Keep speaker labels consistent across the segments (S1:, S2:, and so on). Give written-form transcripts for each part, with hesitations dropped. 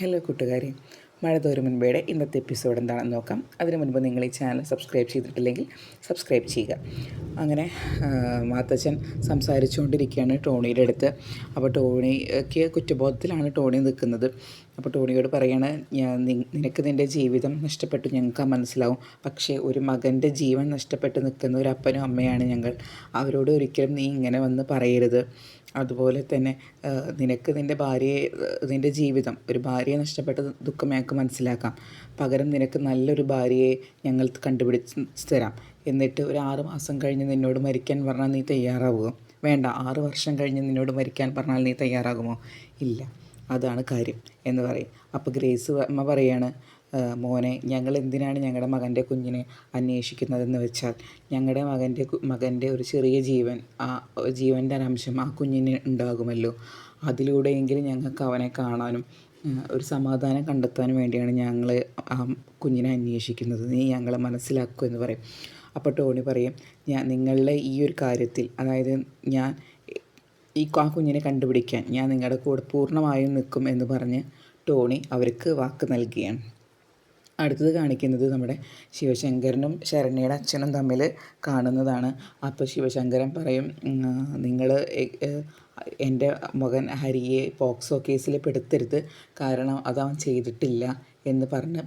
S1: Hello കൂട്ടുകാരെ, മഴ തോരും മുൻപേടെ ഇന്നത്തെ എപ്പിസോഡ് എന്താണെന്ന് നോക്കാം. അതിനു മുൻപ് നിങ്ങൾ ഈ ചാനൽ സബ്സ്ക്രൈബ് ചെയ്തിട്ടില്ലെങ്കിൽ സബ്സ്ക്രൈബ് ചെയ്യുക. അങ്ങനെ മാത്തച്ഛൻ സംസാരിച്ചുകൊണ്ടിരിക്കുകയാണ് ടോണിയുടെ അടുത്ത്. അപ്പോൾ ടോണിക്ക് കുറ്റബോധത്തിലാണ് ടോണി നിൽക്കുന്നത്. അപ്പോൾ ടോണിയോട് പറയാണ്, നിനക്ക് നിൻ്റെ ജീവിതം നഷ്ടപ്പെട്ടു, ഞങ്ങൾക്ക് മനസ്സിലാവും. പക്ഷേ ഒരു മകൻ്റെ ജീവൻ നഷ്ടപ്പെട്ട് നിൽക്കുന്ന ഒരു അപ്പനും അമ്മയാണ് ഞങ്ങൾ. അവരോട് ഒരിക്കലും നീ ഇങ്ങനെ വന്ന് പറയരുത്. അതുപോലെ തന്നെ നിനക്ക് നിൻ്റെ ജീവിതം, ഒരു ഭാര്യയെ നഷ്ടപ്പെട്ട ദുഃഖം ഞങ്ങൾക്ക് മനസ്സിലാക്കാം. പകരം നിനക്ക് നല്ലൊരു ഭാര്യയെ ഞങ്ങൾ കണ്ടുപിടിച്ച് തരാം. എന്നിട്ട് ഒരു 6 മാസം കഴിഞ്ഞ് നിന്നോട് മരിക്കാൻ പറഞ്ഞാൽ നീ തയ്യാറാവുമോ? വേണ്ട, 6 വർഷം കഴിഞ്ഞ് നിന്നോട് മരിക്കാൻ പറഞ്ഞാൽ നീ തയ്യാറാകുമോ? ഇല്ല, അതാണ് കാര്യം എന്ന് പറയും. അപ്പോൾ ഗ്രേസ് അമ്മ പറയാണ്, മോനെ, ഞങ്ങൾ എന്തിനാണ് ഞങ്ങളുടെ മകൻ്റെ കുഞ്ഞിനെ അന്വേഷിക്കുന്നതെന്ന് വെച്ചാൽ, ഞങ്ങളുടെ മകൻ്റെ ഒരു ചെറിയ ജീവൻ, ആ ജീവൻ്റെ ഒരംശം ആ കുഞ്ഞിന് ഉണ്ടാകുമല്ലോ. അതിലൂടെയെങ്കിലും ഞങ്ങൾക്ക് അവനെ കാണാനും ഒരു സമാധാനം കണ്ടെത്താനും വേണ്ടിയാണ് ഞങ്ങൾ ആ കുഞ്ഞിനെ അന്വേഷിക്കുന്നത്. നീ ഞങ്ങളെ മനസ്സിലാക്കുക എന്ന് പറയും. അപ്പോൾ ടോണി പറയും, നിങ്ങളുടെ ഈ ഒരു കാര്യത്തിൽ, അതായത് ആ കുഞ്ഞിനെ കണ്ടുപിടിക്കാൻ ഞാൻ നിങ്ങളുടെ കൂടെ പൂർണ്ണമായും നിൽക്കും എന്ന് പറഞ്ഞ് ടോണി അവർക്ക് വാക്ക് നൽകുകയാണ്. അടുത്തത് കാണിക്കുന്നത് നമ്മുടെ ശിവശങ്കരനും ശരണ്യയുടെ അച്ഛനും തമ്മിൽ കാണുന്നതാണ്. അപ്പോൾ ശിവശങ്കരൻ പറയും, നിങ്ങൾ എൻ്റെ മകൻ ഹരിയെ പോക്സോ കേസിൽ പെടുത്തരുത്, കാരണം അതവൻ ചെയ്തിട്ടില്ല എന്ന് പറഞ്ഞ്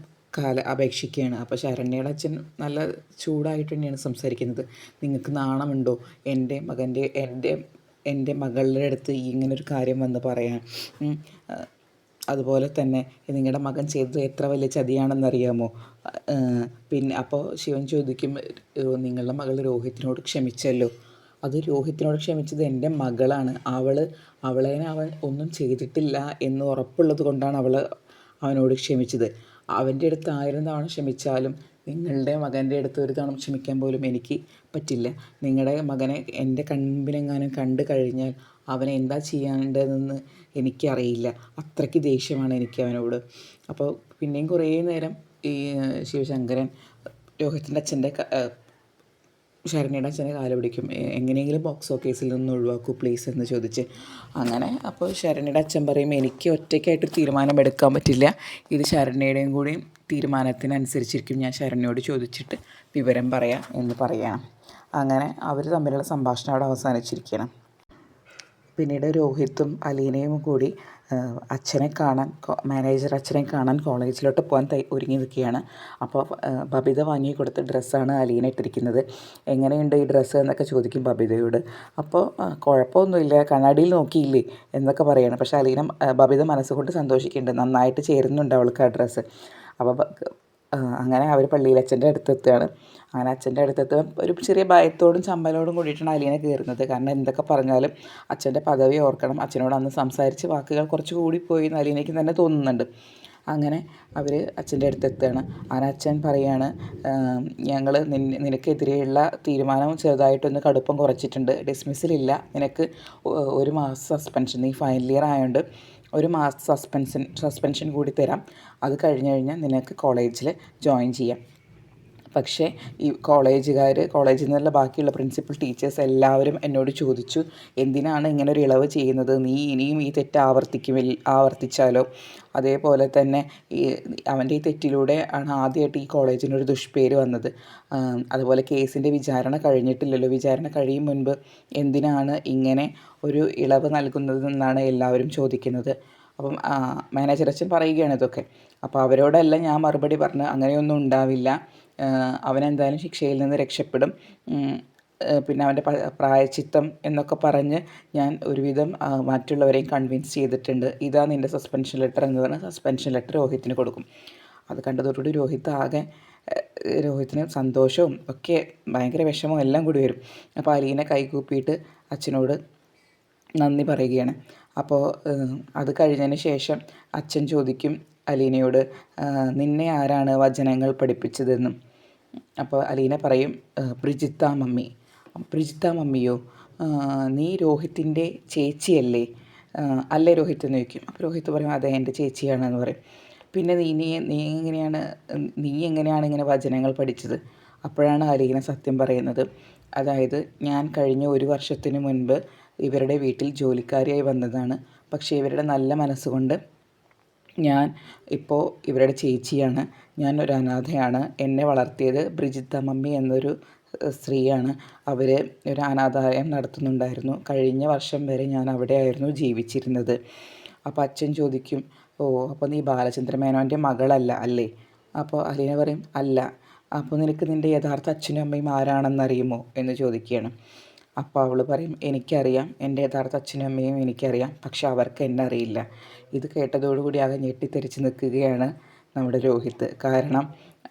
S1: അപേക്ഷിക്കുകയാണ്. അപ്പോൾ ശരണ്യയുടെ അച്ഛൻ നല്ല ചൂടായിട്ട് തന്നെയാണ് സംസാരിക്കുന്നത്. നിങ്ങൾക്ക് നാണമുണ്ടോ എൻ്റെ മകളുടെ അടുത്ത് ഇങ്ങനൊരു കാര്യം വന്ന് പറയാൻ? അതുപോലെ തന്നെ നിങ്ങളുടെ മകൻ ചെയ്തത് എത്ര വലിയ ചതിയാണെന്നറിയാമോ? പിന്നെ അപ്പോൾ ശിവൻ ചോദിക്കും, നിങ്ങളുടെ മകൾ രോഹിത്തിനോട് ക്ഷമിച്ചല്ലോ. അത് രോഹിത്തിനോട് ക്ഷമിച്ചത് എൻ്റെ മകളാണ്. അവളെ അവൻ ഒന്നും ചെയ്തിട്ടില്ല എന്ന് ഉറപ്പുള്ളത് കൊണ്ടാണ് അവനോട് ക്ഷമിച്ചത്. അവൻ്റെ അടുത്ത് 1000 തവണ ക്ഷമിച്ചാലും നിങ്ങളുടെ മകൻ്റെ അടുത്ത് ഒരു തവണ ക്ഷമിക്കാൻ പോലും എനിക്ക് പറ്റില്ല. നിങ്ങളുടെ മകനെ എൻ്റെ കൺമുമ്പിലെങ്ങാനും കണ്ടു കഴിഞ്ഞാൽ അവനെ എന്താ ചെയ്യേണ്ടതെന്ന് എനിക്കറിയില്ല. അത്രയ്ക്ക് ദേഷ്യമാണ് എനിക്ക് അവനോട്. അപ്പോൾ പിന്നെയും കുറേ നേരം ഈ ശിവശങ്കരൻ രോഹിത്തിൻ്റെ ശരണ്യയുടെ അച്ഛനെ കാല് പിടിക്കും. എങ്ങനെയെങ്കിലും പോക്സോ കേസിൽ നിന്ന് ഒഴിവാക്കൂ പ്ലീസ് എന്ന് ചോദിച്ച്. അങ്ങനെ അപ്പോൾ ശരണ്യയുടെ അച്ഛൻ പറയും, എനിക്ക് ഒറ്റയ്ക്കായിട്ടൊരു തീരുമാനം എടുക്കാൻ പറ്റില്ല, ഇത് ശരണ്യയുടെയും കൂടി തീരുമാനത്തിനനുസരിച്ചിരിക്കും, ഞാൻ ശരണ്യയോട് ചോദിച്ചിട്ട് വിവരം പറയാം എന്ന് പറയണം. അങ്ങനെ അവർ തമ്മിലുള്ള സംഭാഷണം അവിടെ അവസാനിച്ചിരിക്കണം. പിന്നീട് രോഹിത്തും അലീനയും കൂടി മാനേജർ അച്ഛനെ കാണാൻ കോളേജിലോട്ട് പോകാൻ ഒരുങ്ങി നിൽക്കുകയാണ്. അപ്പോൾ ബബിത വാങ്ങി കൊടുത്ത ഡ്രസ്സാണ് അലീന ഇട്ടിരിക്കുന്നത്. എങ്ങനെയുണ്ട് ഈ ഡ്രസ്സ് എന്നൊക്കെ ചോദിക്കും ബബിതയോട്. അപ്പോൾ കുഴപ്പമൊന്നുമില്ല, കണ്ണാടിയിൽ നോക്കിയില്ലേ എന്നൊക്കെ പറയണം. പക്ഷേ ബബിത മനസ്സുകൊണ്ട് സന്തോഷിക്കുന്നുണ്ട്, നന്നായിട്ട് ചേരുന്നുണ്ട് അവൾക്ക് ആ ഡ്രസ്സ്. അപ്പോൾ അങ്ങനെ അവർ പള്ളിയിൽ അച്ഛൻ്റെ അടുത്തെത്തുകയാണ്. അങ്ങനെ അച്ഛൻ്റെ അടുത്തെത്തുക ഒരു ചെറിയ ഭയത്തോടും ചമ്മലോടും കൂടിയിട്ടാണ് അലീന കയറുന്നത്. കാരണം എന്തൊക്കെ പറഞ്ഞാലും അച്ഛൻ്റെ പദവി ഓർക്കണം. അച്ഛനോട് അന്ന് സംസാരിച്ച് വാക്കുകൾ കുറച്ച് കൂടിപ്പോയി എന്ന് അലീനയ്ക്ക് തന്നെ തോന്നുന്നുണ്ട്. അങ്ങനെ അവർ അച്ഛൻ്റെ അടുത്തെത്തുകയാണ്. അങ്ങനെ അച്ഛൻ പറയാണ്, ഞങ്ങൾ നിനക്കെതിരെയുള്ള തീരുമാനം ചെറുതായിട്ടൊന്ന് കടുപ്പം കുറച്ചിട്ടുണ്ട്. ഡിസ്മിസ്സിലില്ല, നിനക്ക് 1 മാസം സസ്പെൻഷൻ, നീ ഫൈനൽ ഇയർ ആയതുകൊണ്ട് 1 മാസം സസ്പെൻഷൻ കൂടി തരാം. അത് കഴിഞ്ഞ് നിനക്ക് കോളേജിൽ ജോയിൻ ചെയ്യാം. പക്ഷേ ഈ കോളേജിൽ നിന്നുള്ള ബാക്കിയുള്ള പ്രിൻസിപ്പൽ ടീച്ചേഴ്സ് എല്ലാവരും എന്നോട് ചോദിച്ചു, എന്തിനാണ് ഇങ്ങനൊരു ഇളവ് ചെയ്യുന്നത്? നീ ഇനിയും ഈ തെറ്റ് ആവർത്തിച്ചാലോ? അതേപോലെ തന്നെ അവൻ്റെ ഈ തെറ്റിലൂടെ ആണ് ആദ്യമായിട്ട് ഈ കോളേജിനൊരു ദുഷ്പേര് വന്നത്. അതുപോലെ കേസിൻ്റെ വിചാരണ കഴിഞ്ഞിട്ടില്ലല്ലോ, വിചാരണ കഴിയും മുൻപ് എന്തിനാണ് ഇങ്ങനെ ഒരു ഇളവ് നൽകുന്നതെന്നാണ് എല്ലാവരും ചോദിക്കുന്നത്. അപ്പം മാനേജർ അച്ഛൻ പറയുകയാണ് ഇതൊക്കെ. അപ്പോൾ അവരോടെല്ലാം ഞാൻ മറുപടി പറഞ്ഞ്, അങ്ങനെയൊന്നും ഉണ്ടാവില്ല, അവനെന്തായാലും ശിക്ഷയിൽ നിന്ന് രക്ഷപ്പെടും, പിന്നെ അവൻ്റെ പ്രായശ്ചിത്തം എന്നൊക്കെ പറഞ്ഞ് ഞാൻ ഒരുവിധം മറ്റുള്ളവരെയും കൺവിൻസ് ചെയ്തിട്ടുണ്ട്. ഇതാ നിൻ്റെ സസ്പെൻഷൻ ലെറ്റർ എന്ന് പറഞ്ഞാൽ സസ്പെൻഷൻ ലെറ്റർ രോഹിത്തിന് കൊടുക്കും. അത് കണ്ടതോടുകൂടി രോഹിത്തിന് സന്തോഷവും ഒക്കെ ഭയങ്കര വിഷമവും എല്ലാം കൂടി വരും. അപ്പോൾ അലീന കൈകൂപ്പിയിട്ട് അച്ഛനോട് നന്ദി പറയുകയാണ്. അപ്പോൾ അത് കഴിഞ്ഞതിന് ശേഷം അച്ഛൻ ചോദിക്കും അലീനയോട്, നിന്നെ ആരാണ് വചനങ്ങൾ പഠിപ്പിച്ചതെന്നും. അപ്പോൾ അലീന പറയും, ബ്രിജിത്ത മമ്മിയോ? നീ രോഹിത്തിൻ്റെ ചേച്ചിയല്ലേ? അല്ലേ രോഹിത്ത് എന്ന് ചോദിക്കും. അപ്പോൾ രോഹിത്ത് പറയും, അതെ, എൻ്റെ ചേച്ചിയാണെന്ന് പറയും. പിന്നെ നീ എങ്ങനെയാണ് ഇങ്ങനെ വചനങ്ങൾ പഠിച്ചത്? അപ്പോഴാണ് അലീന സത്യം പറയുന്നത്. അതായത് ഞാൻ കഴിഞ്ഞ 1 വർഷത്തിന് മുൻപ് ഇവരുടെ വീട്ടിൽ ജോലിക്കാരിയായി വന്നതാണ്. പക്ഷേ ഇവരുടെ നല്ല മനസ്സുകൊണ്ട് ഞാൻ ഇപ്പോൾ ഇവരുടെ ചേച്ചിയാണ്. ഞാൻ ഒരു അനാഥയാണ്. എന്നെ വളർത്തിയത് ബ്രിജിത്ത മമ്മി എന്നൊരു സ്ത്രീയാണ്. അവർ ഒരു അനാഥാലയം നടത്തുന്നുണ്ടായിരുന്നു. കഴിഞ്ഞ വർഷം വരെ ഞാൻ അവിടെയായിരുന്നു ജീവിച്ചിരുന്നത്. അപ്പോൾ അച്ഛൻ ചോദിക്കും, ഓ അപ്പോൾ നീ ബാലചന്ദ്ര മേനോൻ്റെ മകളല്ല അല്ലേ? അപ്പോൾ അലീന പറയും, അല്ല. അപ്പോൾ നിനക്ക് നിൻ്റെ യഥാർത്ഥ അച്ഛനും അമ്മയും ആരാണെന്നറിയുമോ എന്ന് ചോദിക്കുകയാണ്. അപ്പോൾ അവൾ പറയും, എനിക്കറിയാം, എൻ്റെ യഥാർത്ഥ അച്ഛനും അമ്മയും എനിക്കറിയാം, പക്ഷെ അവർക്ക് എന്നെ അറിയില്ല. ഇത് കേട്ടതോടുകൂടി ആകെ ഞെട്ടിത്തെറിച്ച് നിൽക്കുകയാണ് നമ്മുടെ രോഹിത്. കാരണം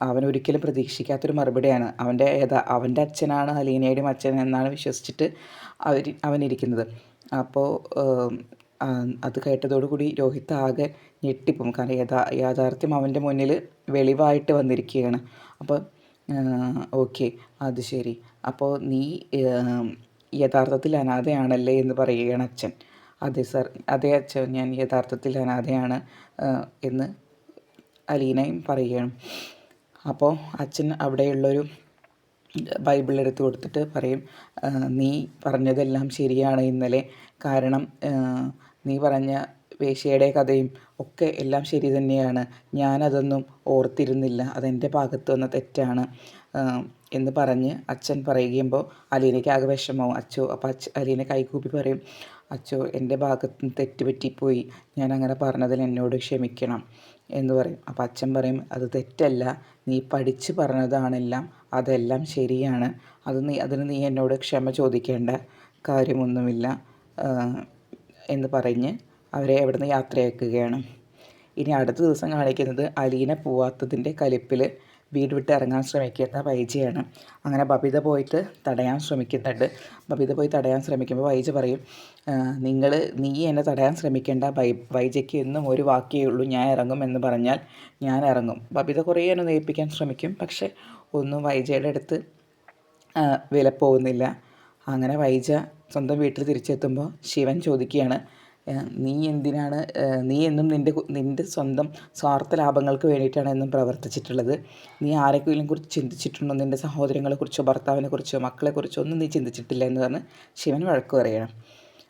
S1: അവനൊരിക്കലും പ്രതീക്ഷിക്കാത്തൊരു മറുപടിയാണ്. അവൻ്റെ അച്ഛനാണ് അലീനയുടെയും അച്ഛൻ എന്നാണ് വിശ്വസിച്ചിട്ട് അവനിരിക്കുന്നത്. അപ്പോൾ അത് കേട്ടതോടുകൂടി രോഹിത് ആകെ ഞെട്ടിപ്പോവും. കാരണം യാഥാർത്ഥ്യം അവൻ്റെ മുന്നിൽ വെളിവായിട്ട് വന്നിരിക്കുകയാണ്. അപ്പോൾ ഓക്കെ, അത് ശരി, അപ്പോൾ നീ യഥാർത്ഥത്തിൽ അനാഥയാണല്ലേ എന്ന് പറയുകയാണ് അച്ഛൻ. അതെ സർ, അതെ അച്ഛൻ, ഞാൻ യഥാർത്ഥത്തിൽ അനാഥയാണ് എന്ന് അലീനയും പറയുകയാണ്. അപ്പോൾ അച്ഛൻ അവിടെയുള്ളൊരു ബൈബിൾ എടുത്ത് കൊടുത്തിട്ട് പറയും, നീ പറഞ്ഞതെല്ലാം ശരിയാണ് ഇന്നലെ. കാരണം നീ പറഞ്ഞ വേശ്യയുടെ കഥയും ഒക്കെ എല്ലാം ശരി തന്നെയാണ്. ഞാനതൊന്നും ഓർത്തിരുന്നില്ല, അതെൻ്റെ ഭാഗത്ത് വന്ന തെറ്റാണ് എന്ന് പറഞ്ഞ് അച്ഛൻ പറയുമ്പോൾ അലീനയ്ക്ക് ആകെ വിഷമവും. അപ്പോൾ അലീന കൈകൂപ്പി പറയും, അച്ചോ, എൻ്റെ ഭാഗത്ത് നിന്ന് തെറ്റുപറ്റിപ്പോയി, ഞാൻ അങ്ങനെ പറഞ്ഞതിൽ എന്നോട് ക്ഷമിക്കണം എന്ന് പറയും. അപ്പോൾ അച്ഛൻ പറയും, അത് തെറ്റല്ല, നീ പഠിച്ച് പറഞ്ഞതാണെല്ലാം, അതെല്ലാം ശരിയാണ്, അതിന് നീ എന്നോട് ക്ഷമ ചോദിക്കേണ്ട കാര്യമൊന്നുമില്ല എന്ന് പറഞ്ഞ് അവരെ അവിടെ നിന്ന് യാത്രയാക്കുകയാണ്. ഇനി അടുത്ത ദിവസം കാണിക്കുന്നത് അലീന പോവാത്തതിൻ്റെ കലിപ്പിൽ വീട് വിട്ട് ഇറങ്ങാൻ ശ്രമിക്കുന്ന വൈജയാണ്. അങ്ങനെ ബബിത പോയിട്ട് തടയാൻ ശ്രമിക്കുന്നുണ്ട്. ബബിത പോയി തടയാൻ ശ്രമിക്കുമ്പോൾ വൈജ പറയും, നീ എന്നെ തടയാൻ ശ്രമിക്കേണ്ട, വൈജയ്ക്ക് എന്നും ഒരു വാക്കേ ഉള്ളൂ, ഞാൻ ഇറങ്ങും എന്ന് പറഞ്ഞാൽ ഞാൻ ഇറങ്ങും. ബബിത കുറേ എന്നെ നേയിപ്പിക്കാൻ ശ്രമിക്കും, പക്ഷെ ഒന്നും വൈജയുടെ അടുത്ത് വില പോകുന്നില്ല. അങ്ങനെ വൈജ സ്വന്തം വീട്ടിൽ തിരിച്ചെത്തുമ്പോൾ ശിവൻ ചോദിക്കുകയാണ്, നീ എന്നും നിൻ്റെ സ്വന്തം സ്വാർത്ഥ ലാഭങ്ങൾക്ക് വേണ്ടിയിട്ടാണ് എന്നും പ്രവർത്തിച്ചിട്ടുള്ളത്. നീ ആരെങ്കിലും കുറിച്ച് ചിന്തിച്ചിട്ടുണ്ടോ? നിൻ്റെ സഹോദരങ്ങളെക്കുറിച്ചോ ഭർത്താവിനെക്കുറിച്ചോ മക്കളെക്കുറിച്ചോ ഒന്നും നീ ചിന്തിച്ചിട്ടില്ല എന്ന് പറഞ്ഞ് ശിവൻ വഴക്ക് പറയണം.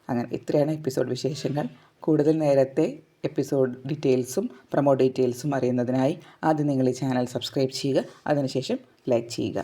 S1: അങ്ങനെ ഇത്രയാണ് എപ്പിസോഡ് വിശേഷങ്ങൾ. കൂടുതൽ നേരത്തെ എപ്പിസോഡ് ഡീറ്റെയിൽസും പ്രൊമോ ഡീറ്റെയിൽസും അറിയുന്നതിനായി ആദ്യം നിങ്ങൾ ഈ ചാനൽ സബ്സ്ക്രൈബ് ചെയ്യുക, അതിനുശേഷം ലൈക്ക് ചെയ്യുക.